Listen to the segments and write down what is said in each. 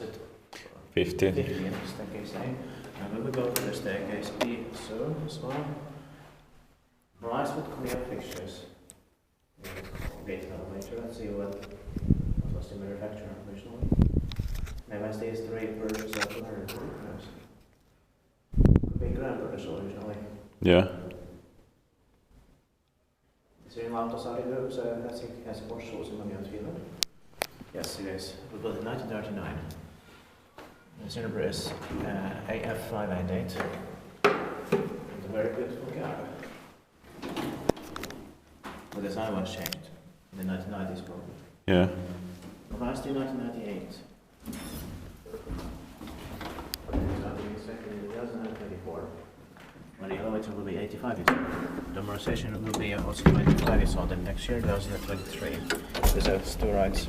What's it? 15. 15, staircase A. And we will go to the staircase B, so as well. Rise with clear fixtures. Gate elevator, let's see what was the manufacturer originally. Maybe these three versions of the manufacturers. Could be grandmothers originally. Yeah. Is it in Lauttasaari, Helsinki has more shows in Finland? Yes, it is. We built in 1939. The cylinder is AF588. It's a very beautiful car. The design was changed in the 1990s probably. Yeah. Last in 1998. In 2024. When the elevator will be 85 years old. The motorization will be also 25 years old, and next year 2023. There's two rides.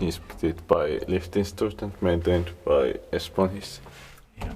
Inspected by lift instructor, maintained by Espanjis. Yeah.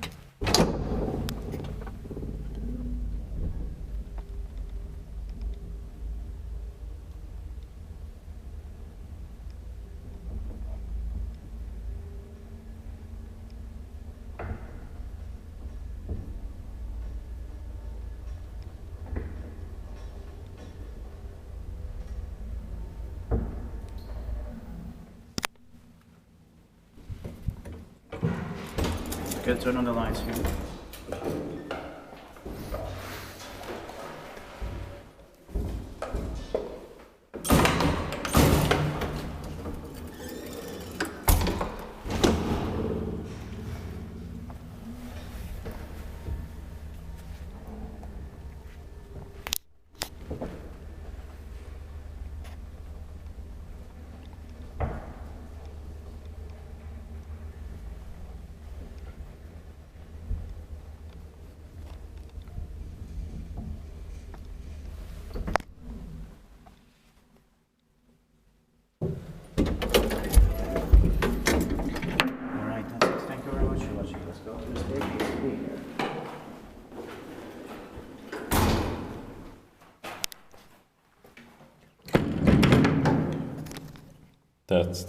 Okay, turn on the lights here. That's